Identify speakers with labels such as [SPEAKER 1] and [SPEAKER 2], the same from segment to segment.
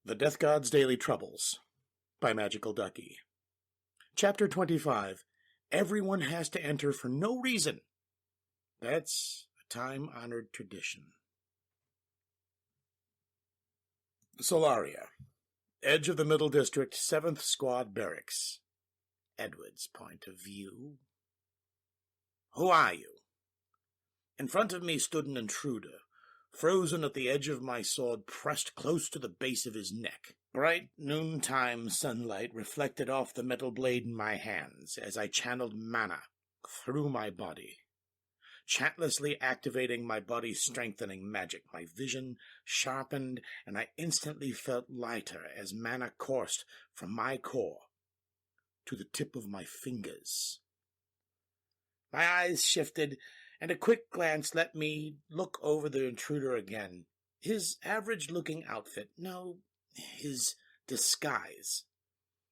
[SPEAKER 1] The Death God's Daily Troubles by MagicalDucky. Chapter 25. Everyone has to enter for no reason. That's a time-honored tradition. Solaria. Edge of the Middle District, 7th Squad Barracks. Edward's point of view. Who are you? In front of me stood an intruder, frozen at the edge of my sword, pressed close to the base of his neck. Bright noontime sunlight reflected off the metal blade in my hands as I channeled mana through my body, chantlessly activating my body's strengthening magic. My vision sharpened, and I instantly felt lighter as mana coursed from my core to the tip of my fingers. My eyes shifted, and a quick glance let me look over the intruder again. His average-looking outfit, no, his disguise,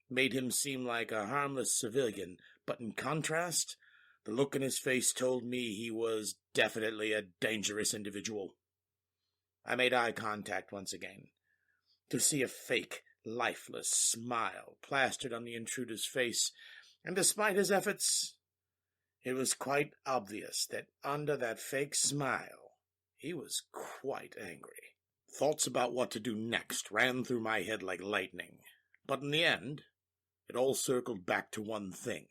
[SPEAKER 1] made him seem like a harmless civilian, but in contrast, the look in his face told me he was definitely a dangerous individual. I made eye contact once again, to see a fake, lifeless smile plastered on the intruder's face, and despite his efforts, it was quite obvious that under that fake smile, he was quite angry. Thoughts about what to do next ran through my head like lightning, but in the end, it all circled back to one thing.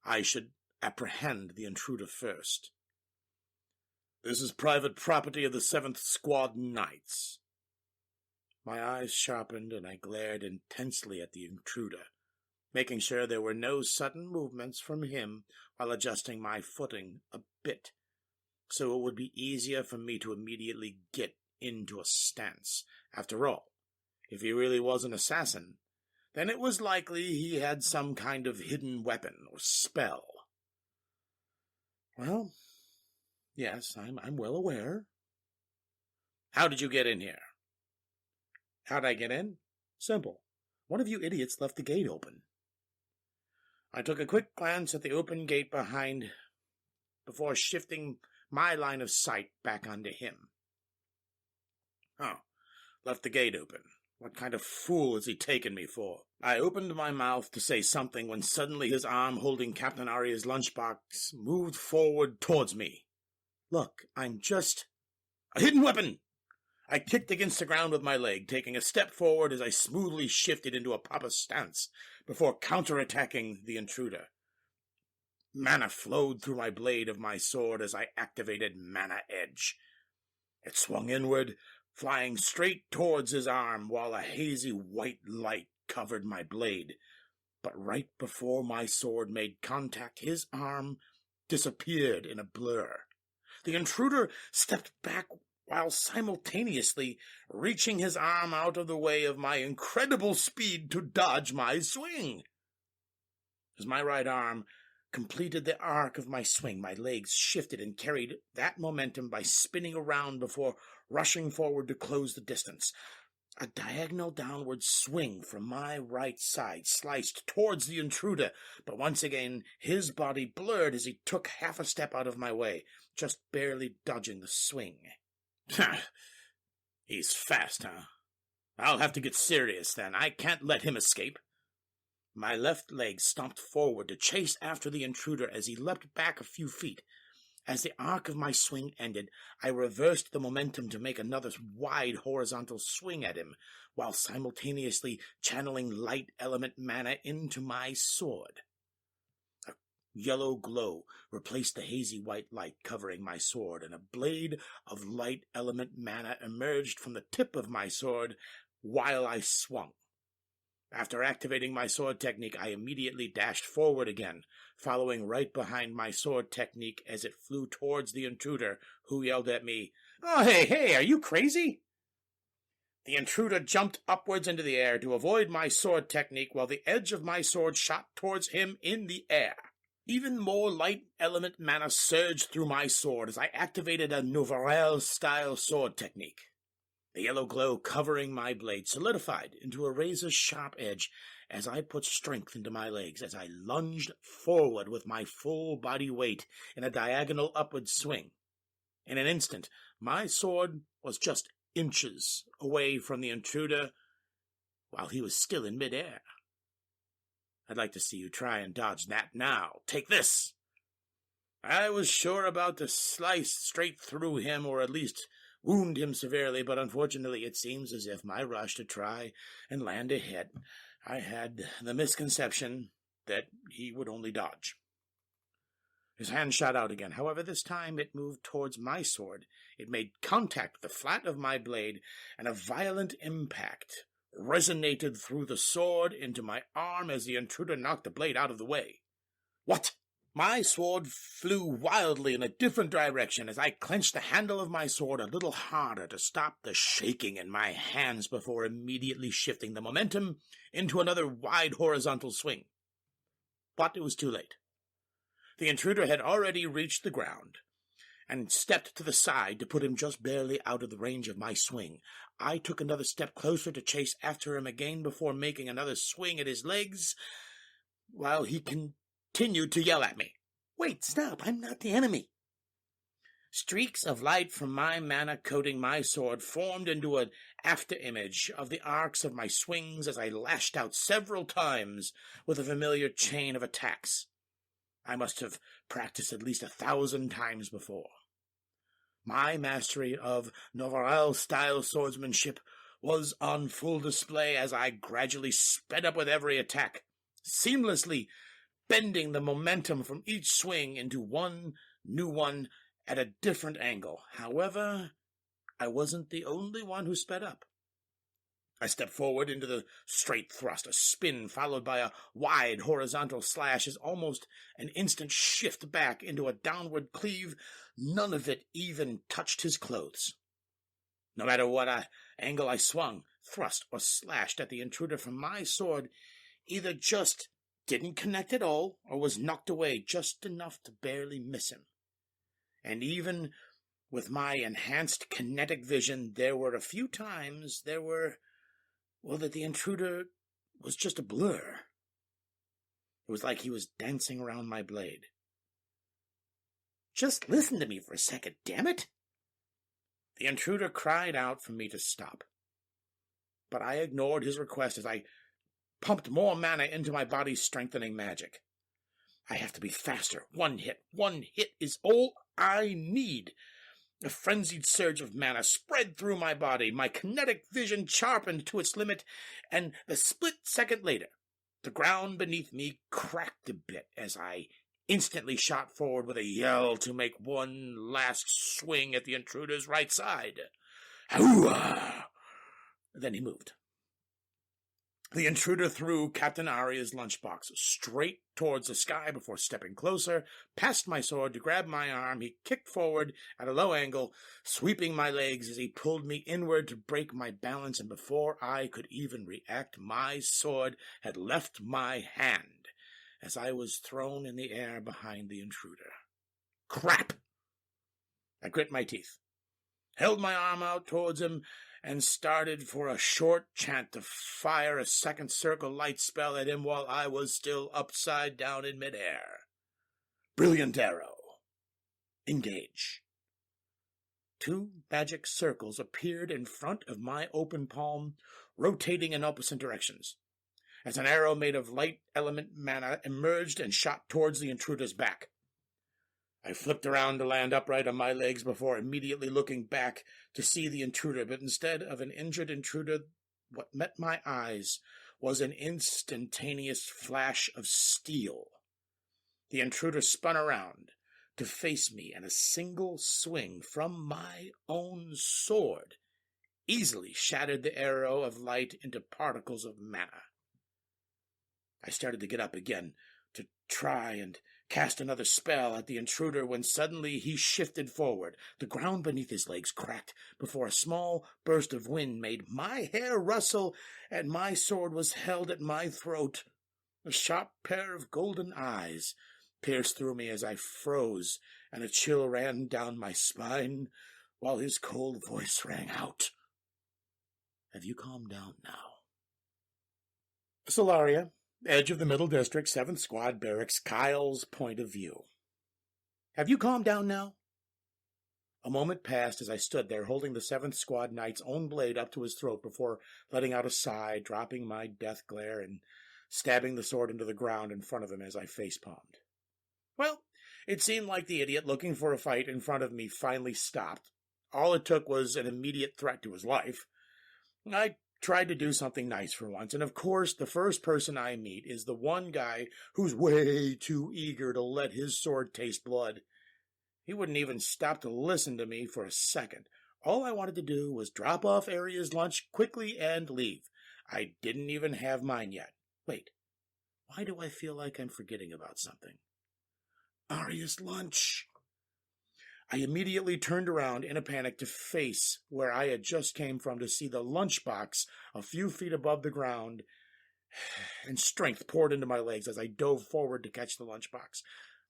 [SPEAKER 1] I should apprehend the intruder first. This is private property of the 7th Squad Knights. My eyes sharpened, and I glared intensely at the intruder, making sure there were no sudden movements from him while adjusting my footing a bit, so it would be easier for me to immediately get into a stance. After all, if he really was an assassin, then it was likely he had some kind of hidden weapon or spell. Well, yes, I'm well aware. How did you get in here? How'd I get in? Simple. One of you idiots left the gate open. I took a quick glance at the open gate behind before shifting my line of sight back onto him. Oh, left the gate open. What kind of fool has he taken me for? I opened my mouth to say something when suddenly his arm holding Captain Arya's lunchbox moved forward towards me. Look, I'm just... A hidden weapon! I kicked against the ground with my leg, taking a step forward as I smoothly shifted into a papa stance before counterattacking the intruder. Mana flowed through my blade of my sword as I activated Mana Edge. It swung inward, flying straight towards his arm while a hazy white light covered my blade. But right before my sword made contact, his arm disappeared in a blur. The intruder stepped back while simultaneously reaching his arm out of the way of my incredible speed to dodge my swing. As my right arm completed the arc of my swing, my legs shifted and carried that momentum by spinning around before rushing forward to close the distance. A diagonal downward swing from my right side sliced towards the intruder, but once again his body blurred as he took half a step out of my way, just barely dodging the swing. He's fast, huh? I'll have to get serious, then. I can't let him escape. My left leg stomped forward to chase after the intruder as he leapt back a few feet. As the arc of my swing ended, I reversed the momentum to make another wide horizontal swing at him, while simultaneously channeling light element mana into my sword. A yellow glow replaced the hazy white light covering my sword, and a blade of light element mana emerged from the tip of my sword while I swung. After activating my sword technique, I immediately dashed forward again, following right behind my sword technique as it flew towards the intruder, who yelled at me, "Oh, hey, are you crazy?" The intruder jumped upwards into the air to avoid my sword technique while the edge of my sword shot towards him in the air. Even more light element mana surged through my sword as I activated a Novarel-style sword technique. The yellow glow covering my blade solidified into a razor-sharp edge as I put strength into my legs as I lunged forward with my full body weight in a diagonal upward swing. In an instant, my sword was just inches away from the intruder, while he was still in midair. I'd like to see you try and dodge that now. Take this! I was sure about to slice straight through him, or at least wound him severely, but unfortunately it seems as if my rush to try and land a hit, I had the misconception that he would only dodge. His hand shot out again. However, this time it moved towards my sword. It made contact with the flat of my blade, and a violent impact resonated through the sword into my arm as the intruder knocked the blade out of the way. What? My sword flew wildly in a different direction as I clenched the handle of my sword a little harder to stop the shaking in my hands before immediately shifting the momentum into another wide horizontal swing. But it was too late. The intruder had already reached the ground and stepped to the side to put him just barely out of the range of my swing. I took another step closer to chase after him again before making another swing at his legs, while he continued to yell at me. Wait, stop, I'm not the enemy. Streaks of light from my mana coating my sword formed into an afterimage of the arcs of my swings as I lashed out several times with a familiar chain of attacks I must have practiced at least 1,000 times before. My mastery of Novarel-style swordsmanship was on full display as I gradually sped up with every attack, seamlessly bending the momentum from each swing into one new one at a different angle. However, I wasn't the only one who sped up. I stepped forward into the straight thrust, a spin followed by a wide horizontal slash as almost an instant shift back into a downward cleave. None of it even touched his clothes. No matter what angle I swung, thrust, or slashed at the intruder from my sword, either just didn't connect at all or was knocked away just enough to barely miss him. And even with my enhanced kinetic vision, there were a few times that the intruder was just a blur. It was like he was dancing around my blade. Just listen to me for a second, damn it! The intruder cried out for me to stop, but I ignored his request as I pumped more mana into my body's strengthening magic. I have to be faster. One hit is all I need. A frenzied surge of mana spread through my body, my kinetic vision sharpened to its limit, and the split second later, the ground beneath me cracked a bit as I instantly shot forward with a yell to make one last swing at the intruder's right side. Hoo-ah! Then he moved. The intruder threw Captain Arya's lunchbox straight towards the sky before stepping closer, past my sword to grab my arm. He kicked forward at a low angle, sweeping my legs as he pulled me inward to break my balance, and before I could even react, my sword had left my hand as I was thrown in the air behind the intruder. Crap! I grit my teeth, held my arm out towards him, and started for a short chant to fire a second circle light spell at him while I was still upside down in midair. Brilliant arrow. Engage. 2 magic circles appeared in front of my open palm, rotating in opposite directions, as an arrow made of light element mana emerged and shot towards the intruder's back. I flipped around to land upright on my legs before immediately looking back to see the intruder, but instead of an injured intruder, what met my eyes was an instantaneous flash of steel. The intruder spun around to face me, and a single swing from my own sword easily shattered the arrow of light into particles of mana. I started to get up again to try and cast another spell at the intruder when suddenly he shifted forward. The ground beneath his legs cracked before a small burst of wind made my hair rustle, and my sword was held at my throat. A sharp pair of golden eyes pierced through me as I froze, and a chill ran down my spine while his cold voice rang out. Have you calmed down now? Solaria, edge of the Middle District, 7th Squad Barracks, Kyle's point of view. Have you calmed down now? A moment passed as I stood there, holding the 7th Squad Knight's own blade up to his throat before letting out a sigh, dropping my death glare, and stabbing the sword into the ground in front of him as I facepalmed. Well, it seemed like the idiot looking for a fight in front of me finally stopped. All it took was an immediate threat to his life. I tried to do something nice for once, and of course the first person I meet is the one guy who's way too eager to let his sword taste blood. He wouldn't even stop to listen to me for a second. All I wanted to do was drop off Arya's lunch quickly and leave. I didn't even have mine yet. Wait, why do I feel like I'm forgetting about something? Arya's lunch. I immediately turned around in a panic to face where I had just came from to see the lunchbox a few feet above the ground, and strength poured into my legs as I dove forward to catch the lunchbox.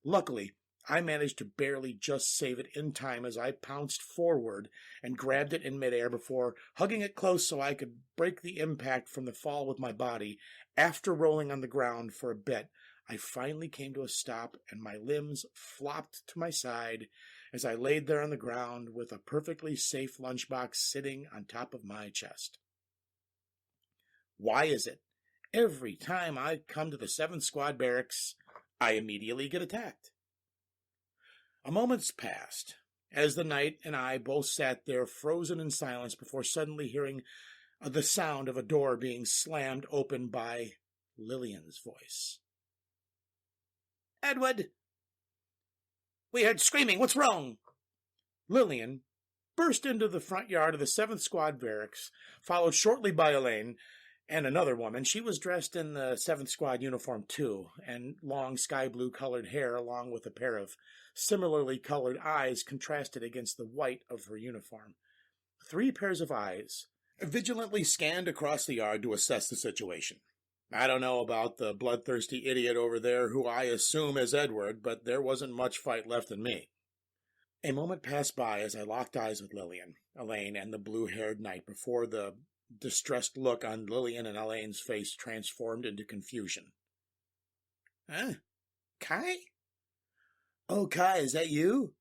[SPEAKER 1] Luckily, I managed to barely just save it in time as I pounced forward and grabbed it in midair before hugging it close so I could break the impact from the fall with my body. After rolling on the ground for a bit, I finally came to a stop and my limbs flopped to my side as I laid there on the ground with a perfectly safe lunchbox sitting on top of my chest. Why is it every time I come to the 7th Squad barracks, I immediately get attacked? A moment's passed, as the knight and I both sat there frozen in silence before suddenly hearing the sound of a door being slammed open by Lillian's voice. "Edward! We heard screaming. What's wrong?" Lillian burst into the front yard of the 7th Squad barracks, followed shortly by Elaine and another woman. She was dressed in the 7th Squad uniform too, and long sky blue colored hair along with a pair of similarly colored eyes contrasted against the white of her uniform. 3 pairs of eyes vigilantly scanned across the yard to assess the situation. I don't know about the bloodthirsty idiot over there who I assume is Edward, but there wasn't much fight left in me. A moment passed by as I locked eyes with Lillian, Elaine, and the blue-haired knight before the distressed look on Lillian and Elaine's face transformed into confusion. "Huh? Kai? Oh, Kai, is that you?"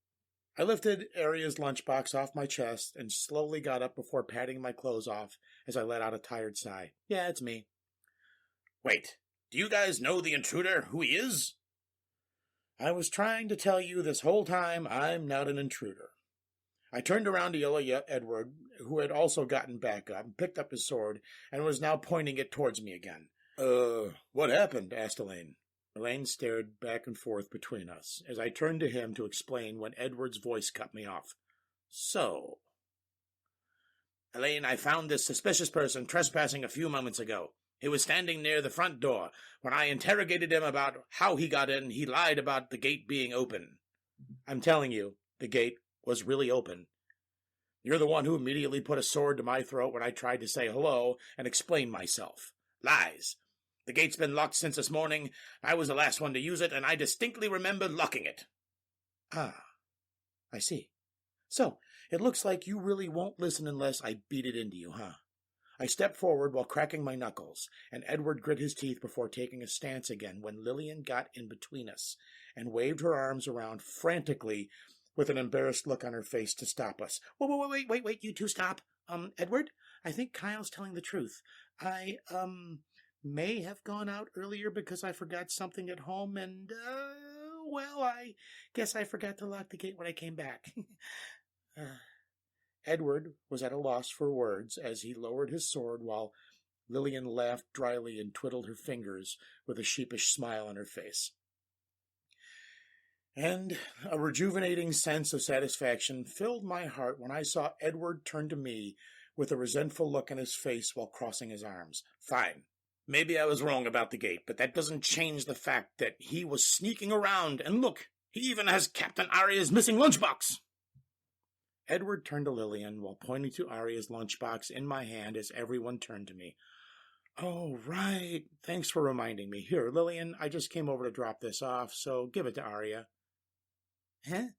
[SPEAKER 1] I lifted Arya's lunchbox off my chest and slowly got up before patting my clothes off as I let out a tired sigh. "Yeah, it's me." "Wait, do you guys know the intruder, who he is?" "I was trying to tell you this whole time I'm not an intruder." I turned around to yell at Edward, who had also gotten back up, picked up his sword, and was now pointing it towards me again. What happened?" asked Elaine. Elaine stared back and forth between us, as I turned to him to explain when Edward's voice cut me off. "So, Elaine, I found this suspicious person trespassing a few moments ago. He was standing near the front door. When I interrogated him about how he got in, he lied about the gate being open. I'm telling you, the gate was really open. You're the one who immediately put a sword to my throat when I tried to say hello and explain myself. Lies. The gate's been locked since this morning. I was the last one to use it, and I distinctly remember locking it." "Ah, I see. So, it looks like you really won't listen unless I beat it into you, huh?" I stepped forward while cracking my knuckles, and Edward grit his teeth before taking a stance again when Lillian got in between us and waved her arms around frantically with an embarrassed look on her face to stop us. Wait, you two stop. Edward, I think Kyle's telling the truth. I, may have gone out earlier because I forgot something at home, and, I guess I forgot to lock the gate when I came back." Edward was at a loss for words as he lowered his sword while Lillian laughed dryly and twiddled her fingers with a sheepish smile on her face. And a rejuvenating sense of satisfaction filled my heart when I saw Edward turn to me with a resentful look on his face while crossing his arms. "Fine. Maybe I was wrong about the gate, but that doesn't change the fact that he was sneaking around, and look, he even has Captain Arya's missing lunchbox." Edward turned to Lillian while pointing to Arya's lunchbox in my hand as everyone turned to me. "Oh, right. Thanks for reminding me. Here, Lillian, I just came over to drop this off, so give it to Arya." "Huh?"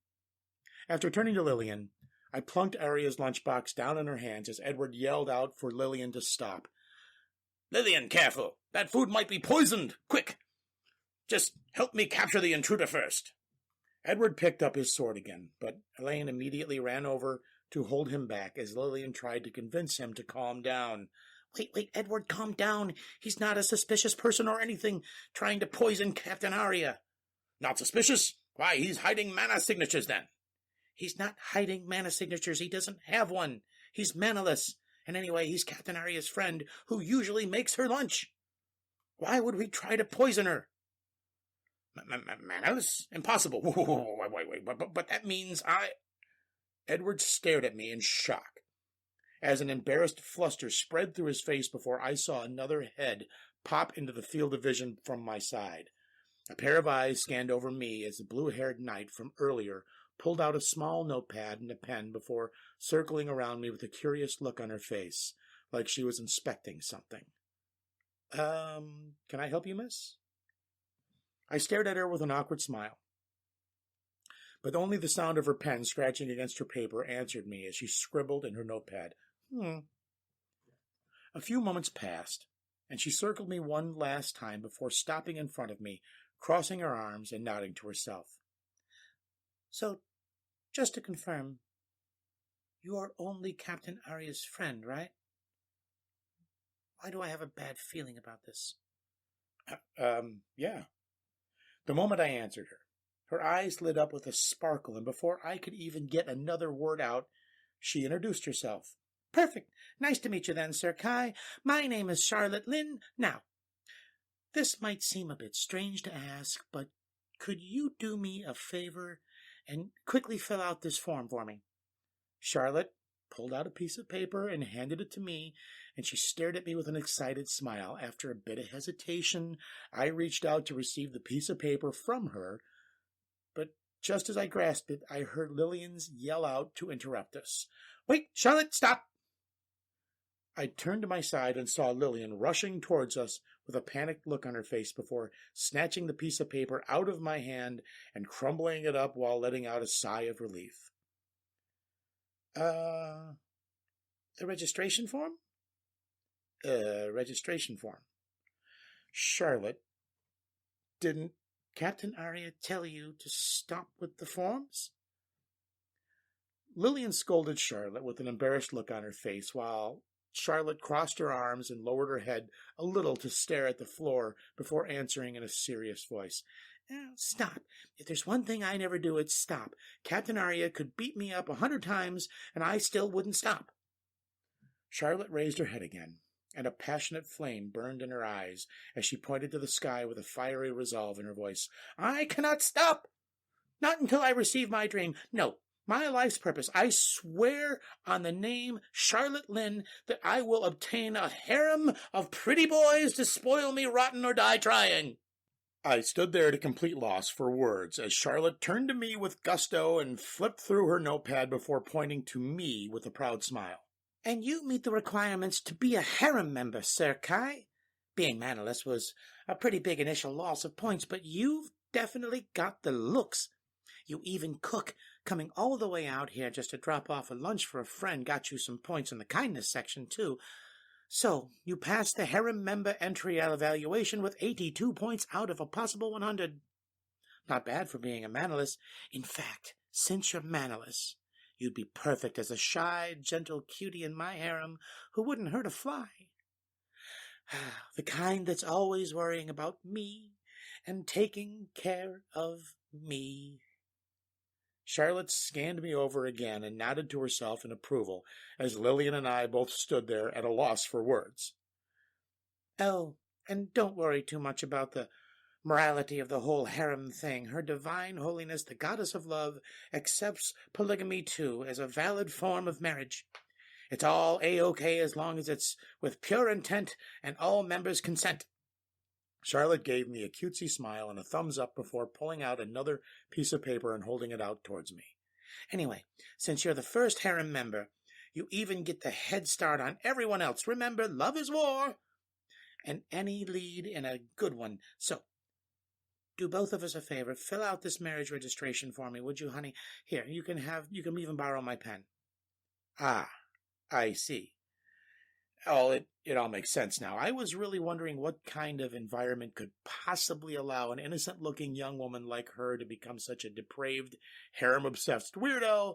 [SPEAKER 1] After turning to Lillian, I plunked Arya's lunchbox down in her hands as Edward yelled out for Lillian to stop. "Lillian, careful! That food might be poisoned! Quick! Just help me capture the intruder first." Edward picked up his sword again, but Elaine immediately ran over to hold him back as Lillian tried to convince him to calm down. Wait, Edward, calm down. He's not a suspicious person or anything, trying to poison Captain Arya. Not suspicious? Why, he's hiding mana signatures then. He's not hiding mana signatures. He doesn't have one. He's manaless. And anyway, he's Captain Arya's friend, who usually makes her lunch. Why would we try to poison her? Manaless? Impossible. Wait. But that means Edward stared at me in shock, as an embarrassed fluster spread through his face before I saw another head pop into the field of vision from my side. A pair of eyes scanned over me as the blue-haired knight from earlier pulled out a small notepad and a pen before circling around me with a curious look on her face, like she was inspecting something. Can I help you, miss? I stared at her with an awkward smile, but only the sound of her pen scratching against her paper answered me as she scribbled in her notepad. A few moments passed, and she circled me one last time before stopping in front of me, crossing her arms and nodding to herself. So, just to confirm, you are only Captain Arya's friend, right? Why do I have a bad feeling about this? Yeah. The moment I answered her eyes lit up with a sparkle, and before I could even get another word out, she introduced herself. Perfect. Nice to meet you then, Sir Kai. My name is Charlotte Lynn. Now, this might seem a bit strange to ask, but could you do me a favor and quickly fill out this form for me? Charlotte pulled out a piece of paper and handed it to me, and she stared at me with an excited smile. After a bit of hesitation, I reached out to receive the piece of paper from her, but just as I grasped it, I heard Lillian's yell out to interrupt us. Wait, Charlotte, stop! I turned to my side and saw Lillian rushing towards us with a panicked look on her face before snatching the piece of paper out of my hand and crumbling it up while letting out a sigh of relief. The registration form? Registration form. Charlotte, didn't Captain Arya tell you to stop with the forms? Lillian scolded Charlotte with an embarrassed look on her face while Charlotte crossed her arms and lowered her head a little to stare at the floor before answering in a serious voice. Stop. If there's one thing I never do, it's stop. Captain Arya could beat me up 100 times, and I still wouldn't stop. Charlotte raised her head again, and a passionate flame burned in her eyes as she pointed to the sky with a fiery resolve in her voice. I cannot stop! Not until I receive my dream. No, my life's purpose. I swear on the name Charlotte Lynn that I will obtain a harem of pretty boys to spoil me rotten or die trying. I stood there at a complete loss for words as Charlotte turned to me with gusto and flipped through her notepad before pointing to me with a proud smile. And you meet the requirements to be a harem member, Sir Kai. Being mannerless was a pretty big initial loss of points, but you've definitely got the looks. You even cook. Coming all the way out here just to drop off a lunch for a friend got you some points in the kindness section, too. So, you passed the harem member entry evaluation with 82 points out of a possible 100. Not bad for being a mannerless. In fact, since you're mannerless, you'd be perfect as a shy, gentle cutie in my harem who wouldn't hurt a fly. The kind that's always worrying about me and taking care of me. Charlotte scanned me over again and nodded to herself in approval as Lillian and I both stood there at a loss for words. Oh, and don't worry too much about the morality of the whole harem thing. Her divine holiness, the goddess of love, accepts polygamy too as a valid form of marriage. It's all A-OK as long as it's with pure intent and all members consent. Charlotte gave me a cutesy smile and a thumbs up before pulling out another piece of paper and holding it out towards me. Anyway, since you're the first harem member, you even get the head start on everyone else. Remember, love is war, and any lead in a good one. So, do both of us a favor. Fill out this marriage registration for me, would you, honey? Here, you can even borrow my pen. Ah, I see. Oh, it all makes sense now. I was really wondering what kind of environment could possibly allow an innocent-looking young woman like her to become such a depraved, harem-obsessed weirdo,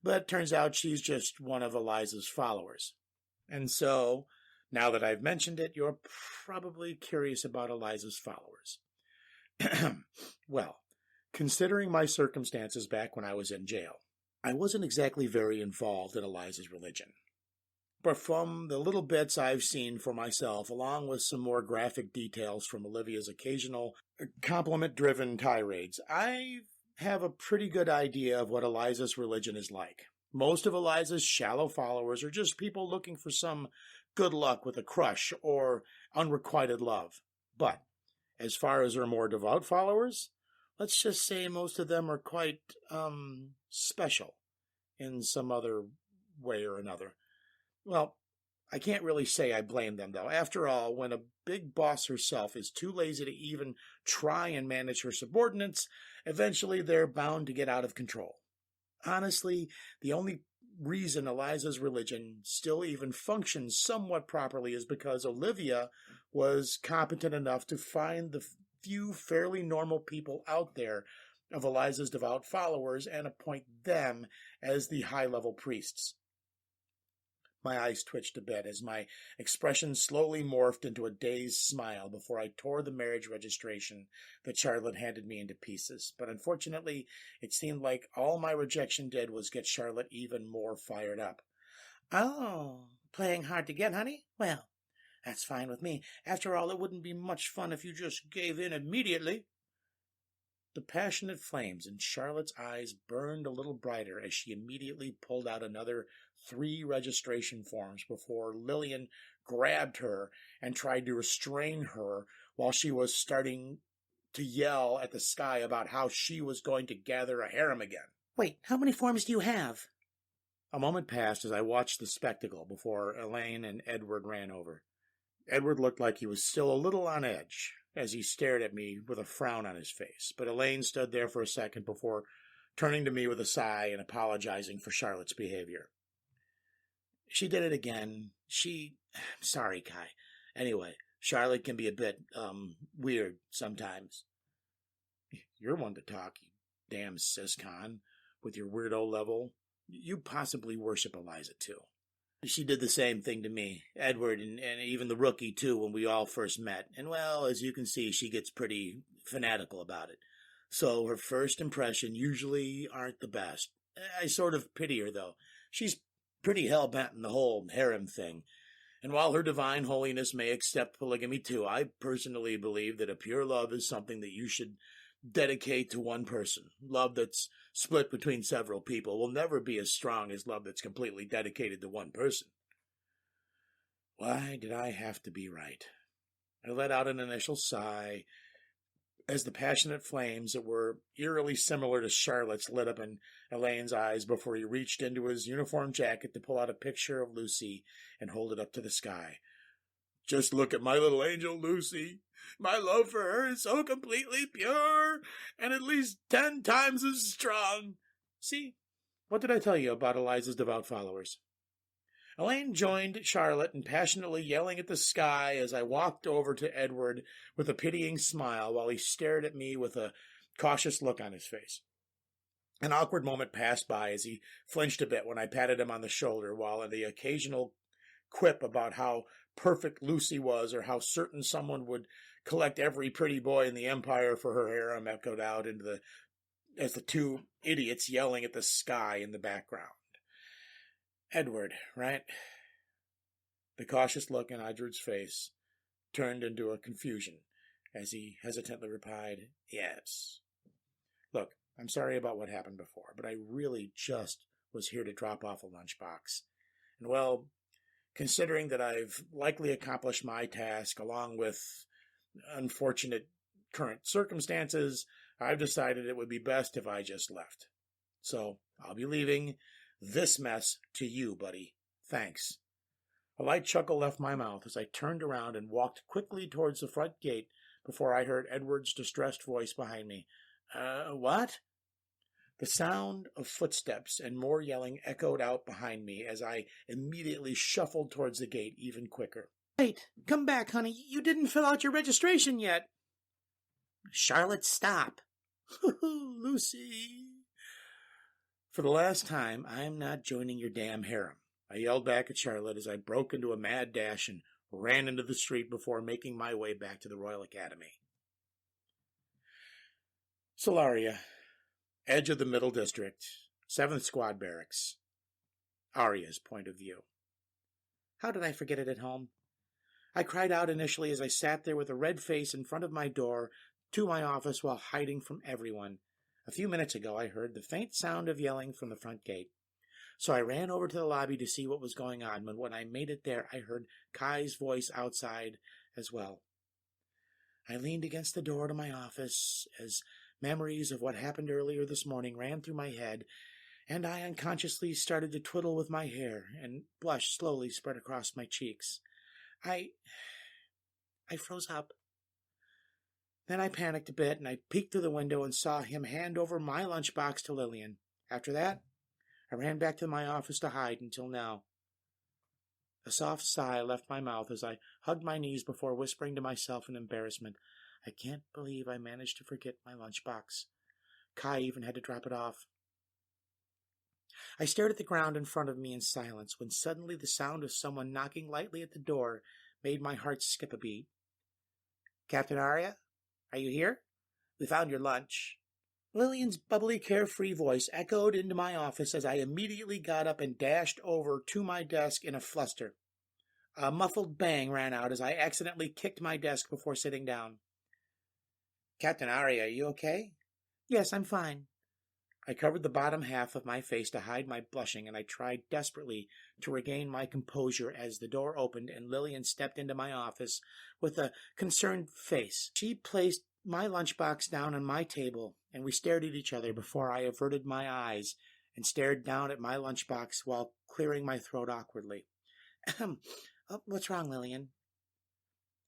[SPEAKER 1] but turns out she's just one of Eliza's followers. And so, now that I've mentioned it, you're probably curious about Eliza's followers. Well, considering my circumstances back when I was in jail, I wasn't exactly very involved in Eliza's religion. But from the little bits I've seen for myself, along with some more graphic details from Olivia's occasional compliment-driven tirades, I have a pretty good idea of what Eliza's religion is like. Most of Eliza's shallow followers are just people looking for some good luck with a crush or unrequited love. But as far as her more devout followers, let's just say most of them are quite, special in some other way or another. Well, I can't really say I blame them, though. After all, when a big boss herself is too lazy to even try and manage her subordinates, eventually they're bound to get out of control. Honestly, the only reason Eliza's religion still even functions somewhat properly is because Olivia was competent enough to find the few fairly normal people out there of Eliza's devout followers and appoint them as the high-level priests. My eyes twitched a bit as my expression slowly morphed into a dazed smile before I tore the marriage registration that Charlotte handed me into pieces. But unfortunately, it seemed like all my rejection did was get Charlotte even more fired up. "Oh, playing hard to get, honey? Well, that's fine with me. After all, it wouldn't be much fun if you just gave in immediately." The passionate flames in Charlotte's eyes burned a little brighter as she immediately pulled out another 3 registration forms before Lillian grabbed her and tried to restrain her while she was starting to yell at the sky about how she was going to gather a harem again. "Wait, how many forms do you have?" A moment passed as I watched the spectacle before Elaine and Edward ran over. Edward looked like he was still a little on edge as he stared at me with a frown on his face, but Elaine stood there for a second before turning to me with a sigh and apologizing for Charlotte's behavior. "She did it again. Sorry, Kai. Anyway, Charlotte can be a bit, weird sometimes." "You're one to talk, you damn siscon, with your weirdo level. You possibly worship Eliza, too." "She did the same thing to me, Edward, and even the rookie, too, when we all first met. And, well, as you can see, she gets pretty fanatical about it. So her first impression usually aren't the best. I sort of pity her, though. She's pretty hell-bent in the whole harem thing. And while her divine holiness may accept polygamy, too, I personally believe that a pure love is something that you should dedicate to one person. Love that's split between several people will never be as strong as love that's completely dedicated to one person." Why did I have to be right? I let out an initial sigh as the passionate flames that were eerily similar to Charlotte's lit up in Elaine's eyes before he reached into his uniform jacket to pull out a picture of Lucy and hold it up to the sky. "Just look at my little angel, Lucy. My love for her is so completely pure and at least 10 times as strong." See, what did I tell you about Eliza's devout followers? Elaine joined Charlotte in passionately yelling at the sky as I walked over to Edward with a pitying smile while he stared at me with a cautious look on his face. An awkward moment passed by as he flinched a bit when I patted him on the shoulder, while the occasional quip about how perfect Lucy was or how certain someone would collect every pretty boy in the empire for her harem echoed out as the 2 idiots yelling at the sky in the background. Edward, right? The cautious look in Edward's face turned into a confusion as he hesitantly replied, "Yes." "Look, I'm sorry about what happened before, but I really just was here to drop off a lunchbox. And, well, considering that I've likely accomplished my task along with unfortunate current circumstances, I've decided it would be best if I just left. So I'll be leaving this mess to you, buddy. Thanks." A light chuckle left my mouth as I turned around and walked quickly towards the front gate before I heard Edward's distressed voice behind me. What?" The sound of footsteps and more yelling echoed out behind me as I immediately shuffled towards the gate even quicker. Wait, come back, honey. You didn't fill out your registration yet. Charlotte, stop. Lucy. For the last time, I'm not joining your damn harem. I yelled back at Charlotte as I broke into a mad dash and ran into the street before making my way back to the Royal Academy. Solaria, edge of the Middle District, 7th Squad Barracks. Arya's point of view. How did I forget it at home? I cried out initially as I sat there with a red face in front of my door to my office while hiding from everyone. A few minutes ago, I heard the faint sound of yelling from the front gate. So I ran over to the lobby to see what was going on, but when I made it there, I heard Kai's voice outside as well. I leaned against the door to my office as memories of what happened earlier this morning ran through my head, and I unconsciously started to twiddle with my hair, and blush slowly spread across my cheeks. I froze up. Then I panicked a bit, and I peeked through the window and saw him hand over my lunchbox to Lillian. After that, I ran back to my office to hide until now. A soft sigh left my mouth as I hugged my knees before whispering to myself in embarrassment, I can't believe I managed to forget my lunchbox. Kai even had to drop it off. I stared at the ground in front of me in silence when suddenly the sound of someone knocking lightly at the door made my heart skip a beat. Captain Arya? Are you here? We found your lunch. Lillian's bubbly, carefree voice echoed into my office as I immediately got up and dashed over to my desk in a fluster. A muffled bang ran out as I accidentally kicked my desk before sitting down. Captain Arya, are you okay? Yes, I'm fine. I covered the bottom half of my face to hide my blushing, and I tried desperately to regain my composure as the door opened and Lillian stepped into my office with a concerned face. She placed my lunchbox down on my table, and we stared at each other before I averted my eyes and stared down at my lunchbox while clearing my throat awkwardly. What's wrong, Lillian?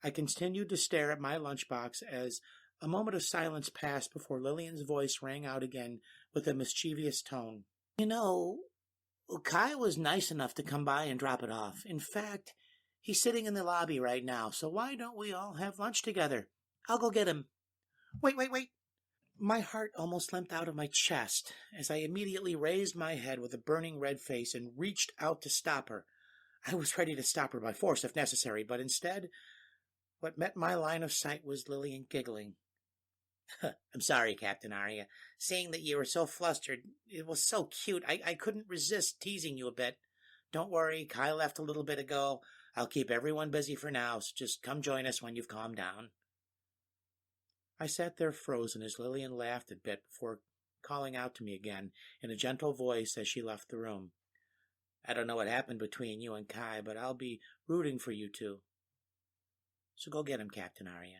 [SPEAKER 1] I continued to stare at my lunchbox as a moment of silence passed before Lillian's voice rang out again with a mischievous tone. You know, Kai was nice enough to come by and drop it off. In fact, he's sitting in the lobby right now, so why don't we all have lunch together? I'll go get him. Wait. My heart almost leapt out of my chest as I immediately raised my head with a burning red face and reached out to stop her. I was ready to stop her by force if necessary, but instead, what met my line of sight was Lillian giggling. I'm sorry, Captain Arya. Seeing that you were so flustered, it was so cute, I couldn't resist teasing you a bit. Don't worry, Kai left a little bit ago. I'll keep everyone busy for now, so just come join us when you've calmed down. I sat there frozen as Lillian laughed a bit before calling out to me again in a gentle voice as she left the room. I don't know what happened between you and Kai, but I'll be rooting for you two. So go get him, Captain Arya.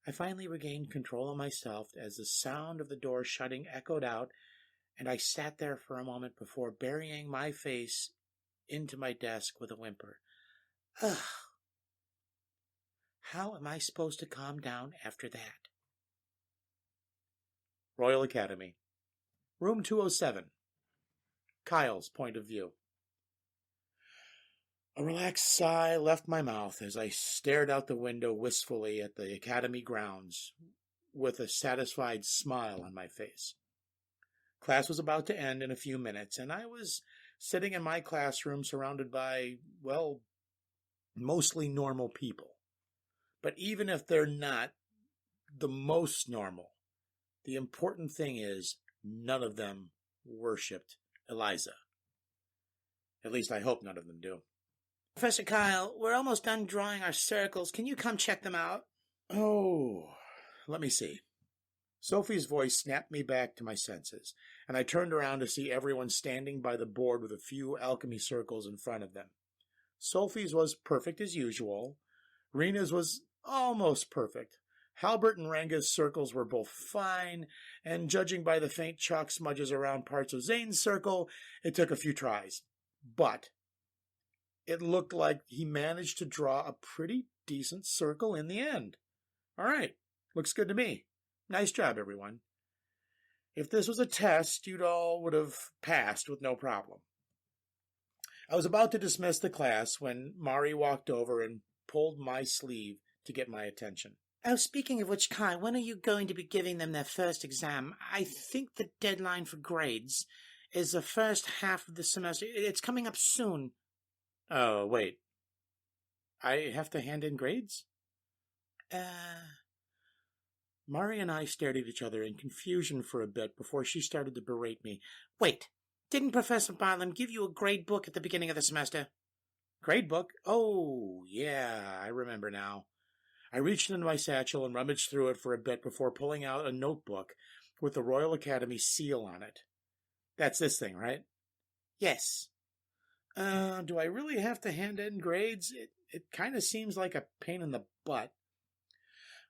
[SPEAKER 1] I finally regained control of myself as the sound of the door shutting echoed out, and I sat there for a moment before burying my face into my desk with a whimper. Ugh! How am I supposed to calm down after that? Royal Academy. Room 207. Kyle's point of view. A relaxed sigh left my mouth as I stared out the window wistfully at the academy grounds, with a satisfied smile on my face. Class was about to end in a few minutes, and I was sitting in my classroom surrounded by, well, mostly normal people. But even if they're not the most normal, the important thing is none of them worshipped Eliza. At least I hope none of them do. Professor Kyle, we're almost done drawing our circles. Can you come check them out? Oh, let me see. Sophie's voice snapped me back to my senses, and I turned around to see everyone standing by the board with a few alchemy circles in front of them. Sophie's was perfect as usual. Rena's was almost perfect. Halbert and Ranga's circles were both fine, and judging by the faint chalk smudges around parts of Zane's circle, it took a few tries. But it looked like he managed to draw a pretty decent circle in the end. All right, looks good to me. Nice job, everyone. If this was a test, you'd all would have passed with no problem. I was about to dismiss the class when Mari walked over and pulled my sleeve to get my attention. Oh, speaking of which, Kai, when are you going to be giving them their first exam? I think the deadline for grades is the first half of the semester. It's coming up soon. Oh, wait. I have to hand in grades? Mari and I stared at each other in confusion for a bit before she started to berate me. Wait, didn't Professor Bartlam give you a grade book at the beginning of the semester? Grade book? Oh, yeah, I remember now. I reached into my satchel and rummaged through it for a bit before pulling out a notebook with the Royal Academy seal on it. That's this thing, right? Yes. Do I really have to hand in grades? It kind of seems like a pain in the butt.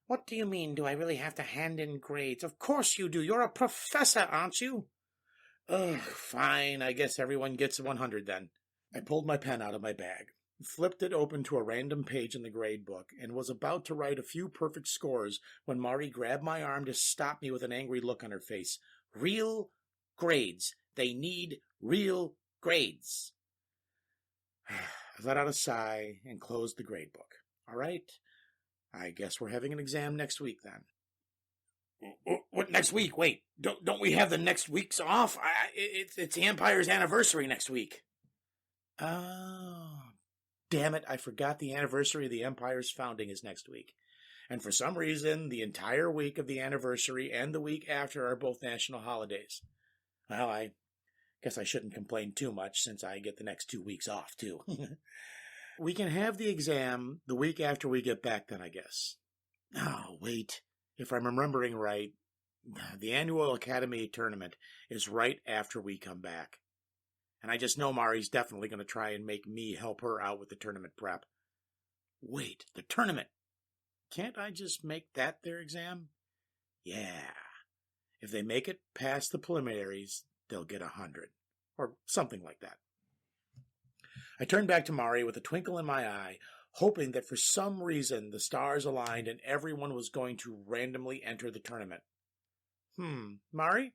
[SPEAKER 1] What do you mean, do I really have to hand in grades? Of course you do. You're a professor, aren't you? Ugh, fine. I guess everyone gets 100 then. I pulled my pen out of my bag, flipped it open to a random page in the grade book, and was about to write a few perfect scores when Mari grabbed my arm to stop me with an angry look on her face. Real grades. They need real grades. I let out a sigh and closed the grade book. All right. I guess we're having an exam next week, then. What, next week? Wait, don't we have the next weeks off? It's the Empire's anniversary next week. Oh, damn it, I forgot the anniversary of the Empire's founding is next week. And for some reason, the entire week of the anniversary and the week after are both national holidays. Well, I guess I shouldn't complain too much since I get the next 2 weeks off, too. We can have the exam the week after we get back then, I guess. Oh, wait. If I'm remembering right, the annual Academy tournament is right after we come back. And I just know Mari's definitely going to try and make me help her out with the tournament prep. Wait, the tournament. Can't I just make that their exam? Yeah. If they make it past the preliminaries, they'll get 100. Or something like that. I turned back to Mari with a twinkle in my eye, hoping that for some reason the stars aligned and everyone was going to randomly enter the tournament. Mari?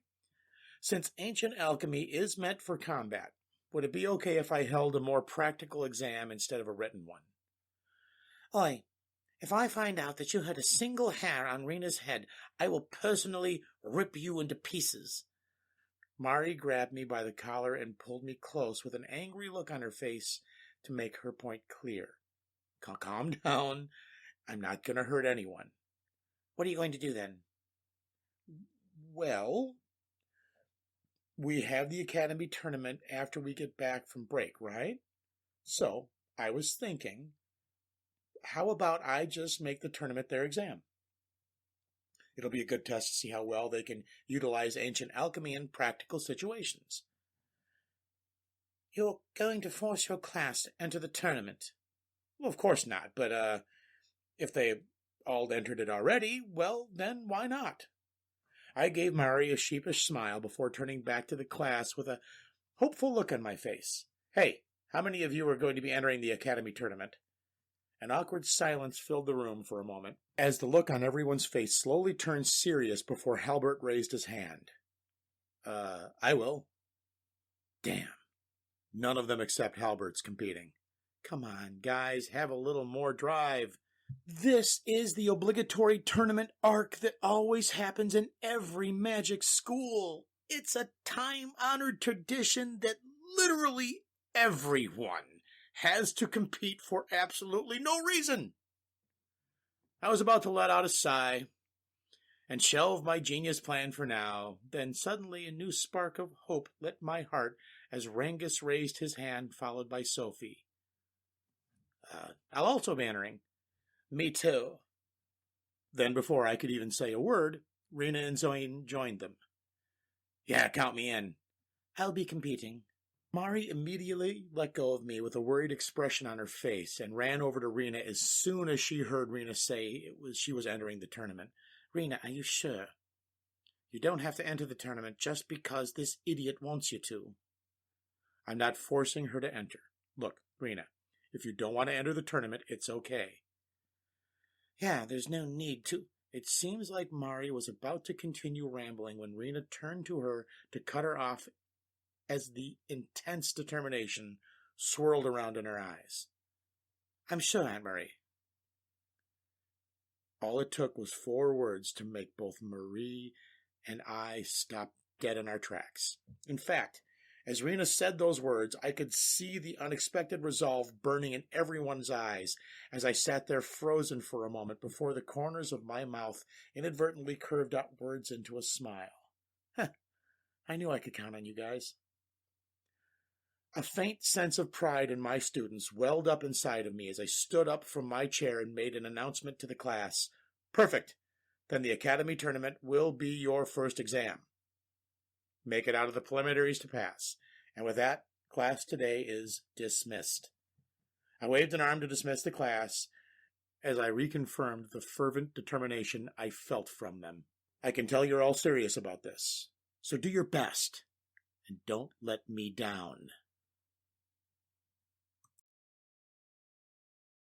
[SPEAKER 1] Since ancient alchemy is meant for combat, would it be okay if I held a more practical exam instead of a written one? Oi, if I find out that you had a single hair on Rena's head, I will personally rip you into pieces. Mari grabbed me by the collar and pulled me close with an angry look on her face to make her point clear. Calm down. I'm not going to hurt anyone. What are you going to do then? Well, we have the Academy tournament after we get back from break, right? So, I was thinking, how about I just make the tournament their exam? It'll be a good test to see how well they can utilize ancient alchemy in practical situations. You're going to force your class to enter the tournament? Well, of course not, but if they all entered it already, well, then why not? I gave Mari a sheepish smile before turning back to the class with a hopeful look on my face. Hey, how many of you are going to be entering the Academy tournament? An awkward silence filled the room for a moment, as the look on everyone's face slowly turned serious before Halbert raised his hand. I will. Damn. None of them except Halbert's competing. Come on, guys, have a little more drive. This is the obligatory tournament arc that always happens in every magic school. It's a time-honored tradition that literally everyone has to compete for absolutely no reason. I was about to let out a sigh and shelve my genius plan for now, then suddenly a new spark of hope lit my heart as Rangus raised his hand, followed by Sophie. I'll also be entering. Me too. Then before I could even say a word, Rena and Zoe joined them. Yeah, count me in. I'll be competing. Mari immediately let go of me with a worried expression on her face and ran over to Rena as soon as she heard Rena say she was entering the tournament. Rena, are you sure? You don't have to enter the tournament just because this idiot wants you to. I'm not forcing her to enter. Look, Rena, if you don't want to enter the tournament, it's okay. Yeah, there's no need to. It seems like Mari was about to continue rambling when Rena turned to her to cut her off as the intense determination swirled around in her eyes. "I'm sure, Aunt Marie." All it took was 4 words to make both Marie and I stop dead in our tracks. In fact, as Rena said those words, I could see the unexpected resolve burning in everyone's eyes as I sat there frozen for a moment before the corners of my mouth inadvertently curved upwards into a smile. I knew I could count on you guys. A faint sense of pride in my students welled up inside of me as I stood up from my chair and made an announcement to the class. "Perfect! Then the Academy Tournament will be your first exam. Make it out of the preliminaries to pass. And with that, class today is dismissed." I waved an arm to dismiss the class as I reconfirmed the fervent determination I felt from them. "I can tell you're all serious about this, so do your best and don't let me down."